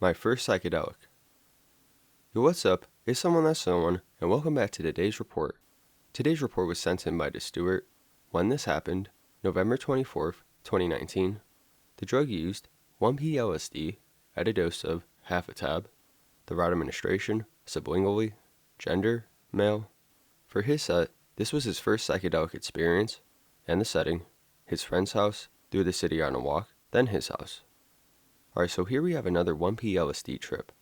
My first psychedelic. Yo, what's up? It's someone that's someone, and welcome back to today's report. Today's report was sent in by DeStewart. When this happened, November 24th, 2019. The drug used, 1P LSD, at a dose of half a tab. The route administration, sublingually. Gender, male. For his set, this was his first psychedelic experience, and the setting, his friend's house, through the city on a walk, then his house. Alright, so here we have another 1P LSD trip.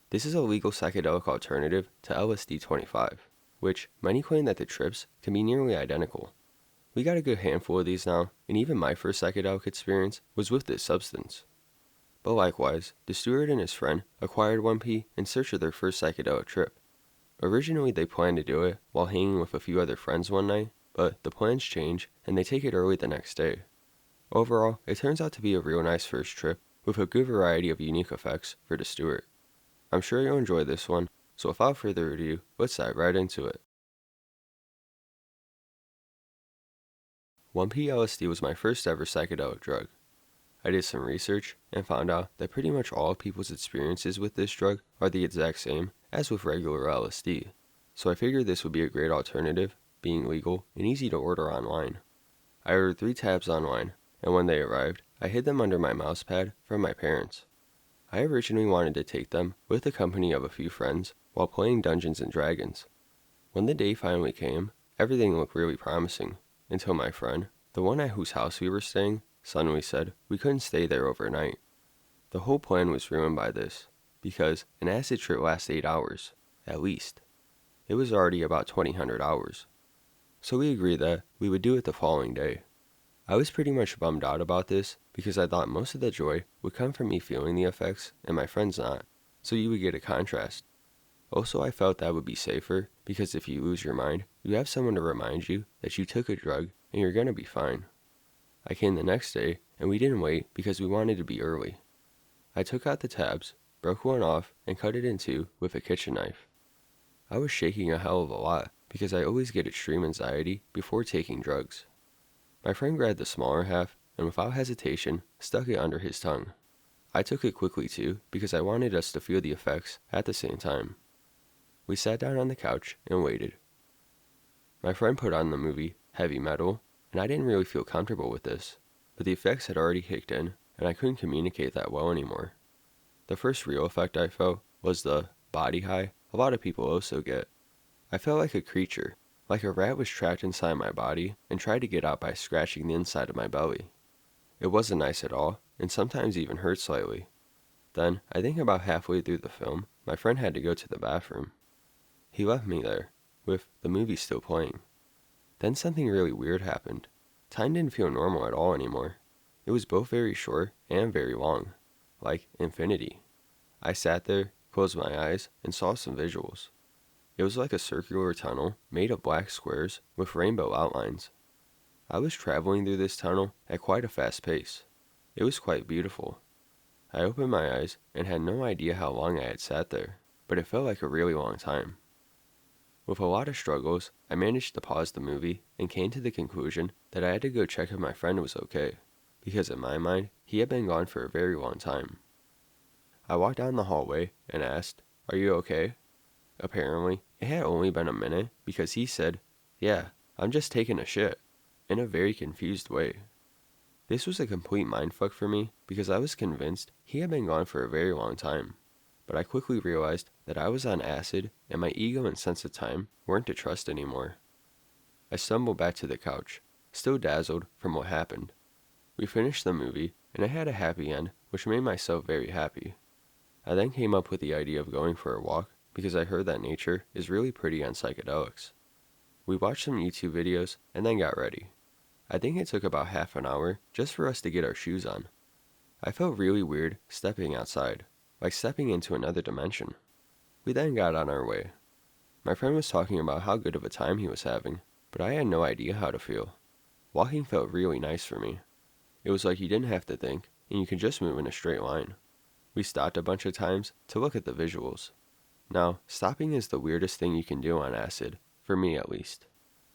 This is a legal psychedelic alternative to LSD 25, which many claim that the trips can be nearly identical. We got a good handful of these now, and even my first psychedelic experience was with this substance. But likewise, DeStewart and his friend acquired 1P in search of their first psychedelic trip. Originally they planned to do it while hanging with a few other friends one night, but the plans change and they take it early the next day. Overall, it turns out to be a real nice first trip, with a good variety of unique effects for DeStewart. I'm sure you'll enjoy this one, so without further ado, let's dive right into it. 1P LSD was my first ever psychedelic drug. I did some research and found out that pretty much all of people's experiences with this drug are the exact same as with regular LSD, so I figured this would be a great alternative, being legal and easy to order online. I ordered 3 tabs online, and when they arrived, I hid them under my mouse pad from my parents. I originally wanted to take them with the company of a few friends while playing Dungeons and Dragons. When the day finally came, everything looked really promising, until my friend, the one at whose house we were staying, suddenly said we couldn't stay there overnight. The whole plan was ruined by this, because an acid trip lasts 8 hours, at least. It was already about 2000 hours. So we agreed that we would do it the following day. I was pretty much bummed out about this because I thought most of the joy would come from me feeling the effects and my friends not, so you would get a contrast. Also, I felt that would be safer because if you lose your mind, you have someone to remind you that you took a drug and you're gonna be fine. I came the next day and we didn't wait because we wanted to be early. I took out the tabs, broke one off, and cut it in two with a kitchen knife. I was shaking a hell of a lot because I always get extreme anxiety before taking drugs. My friend grabbed the smaller half and without hesitation stuck it under his tongue. I took it quickly too because I wanted us to feel the effects at the same time. We sat down on the couch and waited. My friend put on the movie Heavy Metal, and I didn't really feel comfortable with this, but the effects had already kicked in and I couldn't communicate that well anymore. The first real effect I felt was the body high a lot of people also get. I felt like a creature, like a rat was trapped inside my body and tried to get out by scratching the inside of my belly. It wasn't nice at all, and sometimes even hurt slightly. Then, I think about halfway through the film, my friend had to go to the bathroom. He left me there, with the movie still playing. Then something really weird happened. Time didn't feel normal at all anymore. It was both very short and very long, like infinity. I sat there, closed my eyes, and saw some visuals. It was like a circular tunnel made of black squares with rainbow outlines. I was traveling through this tunnel at quite a fast pace. It was quite beautiful. I opened my eyes and had no idea how long I had sat there, but it felt like a really long time. With a lot of struggles, I managed to pause the movie and came to the conclusion that I had to go check if my friend was okay, because in my mind, he had been gone for a very long time. I walked down the hallway and asked, "Are you okay?" Apparently, it had only been a minute because he said, "Yeah, I'm just taking a shit," in a very confused way. This was a complete mindfuck for me because I was convinced he had been gone for a very long time, but I quickly realized that I was on acid and my ego and sense of time weren't to trust anymore. I stumbled back to the couch, still dazzled from what happened. We finished the movie and I had a happy end, which made myself very happy. I then came up with the idea of going for a walk because I heard that nature is really pretty on psychedelics. We watched some YouTube videos and then got ready. I think it took about half an hour just for us to get our shoes on. I felt really weird stepping outside, like stepping into another dimension. We then got on our way. My friend was talking about how good of a time he was having, but I had no idea how to feel. Walking felt really nice for me. It was like you didn't have to think, and you could just move in a straight line. We stopped a bunch of times to look at the visuals. Now, stopping is the weirdest thing you can do on acid, for me at least.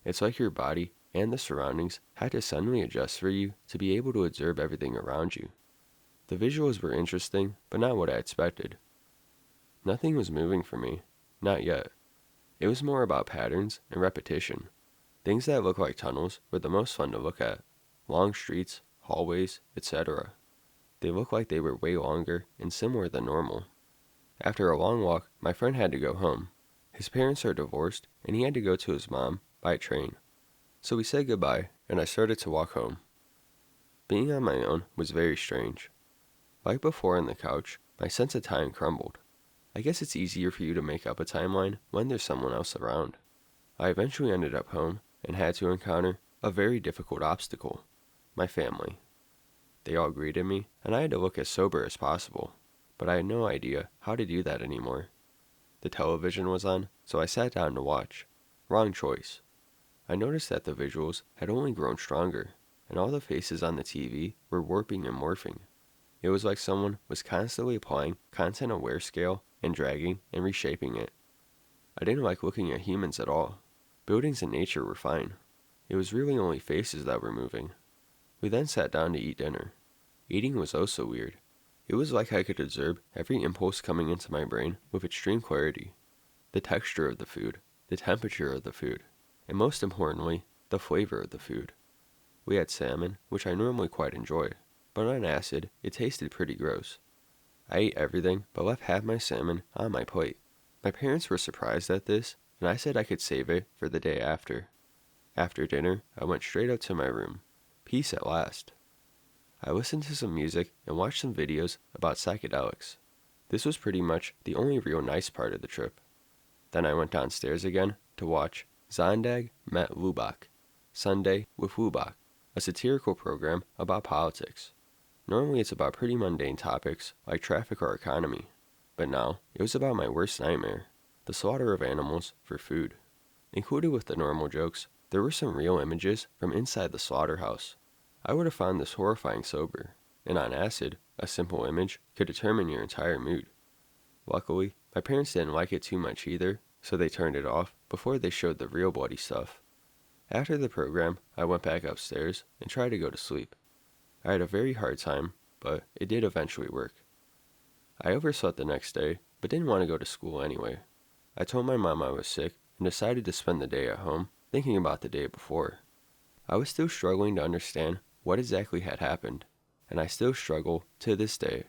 It's like your body and the surroundings had to suddenly adjust for you to be able to observe everything around you. The visuals were interesting, but not what I expected. Nothing was moving for me, not yet. It was more about patterns and repetition. Things that looked like tunnels were the most fun to look at. Long streets, hallways, etc. They looked like they were way longer and similar than normal. After a long walk, my friend had to go home. His parents are divorced, and he had to go to his mom by train. So we said goodbye, and I started to walk home. Being on my own was very strange. Like before on the couch, my sense of time crumbled. I guess it's easier for you to make up a timeline when there's someone else around. I eventually ended up home and had to encounter a very difficult obstacle: my family. They all greeted me, and I had to look as sober as possible, but I had no idea how to do that anymore. The television was on, so I sat down to watch. Wrong choice. I noticed that the visuals had only grown stronger, and all the faces on the TV were warping and morphing. It was like someone was constantly applying content-aware scale and dragging and reshaping it. I didn't like looking at humans at all. Buildings and nature were fine. It was really only faces that were moving. We then sat down to eat dinner. Eating was oh so weird. It was like I could observe every impulse coming into my brain with extreme clarity. The texture of the food, the temperature of the food, and most importantly, the flavor of the food. We had salmon, which I normally quite enjoy, but on acid, it tasted pretty gross. I ate everything but left half my salmon on my plate. My parents were surprised at this, and I said I could save it for the day after. After dinner, I went straight up to my room. Peace at last. I listened to some music and watched some videos about psychedelics. This was pretty much the only real nice part of the trip. Then I went downstairs again to watch Zondag met Lubach, Sunday with Lubach, a satirical program about politics. Normally it's about pretty mundane topics like traffic or economy, but now it was about my worst nightmare, the slaughter of animals for food. Included with the normal jokes, there were some real images from inside the slaughterhouse. I would have found this horrifying sober, and on acid, a simple image could determine your entire mood. Luckily, my parents didn't like it too much either, so they turned it off before they showed the real bloody stuff. After the program, I went back upstairs and tried to go to sleep. I had a very hard time, but it did eventually work. I overslept the next day, but didn't want to go to school anyway. I told my mom I was sick and decided to spend the day at home, thinking about the day before. I was still struggling to understand what exactly had happened, and I still struggle to this day.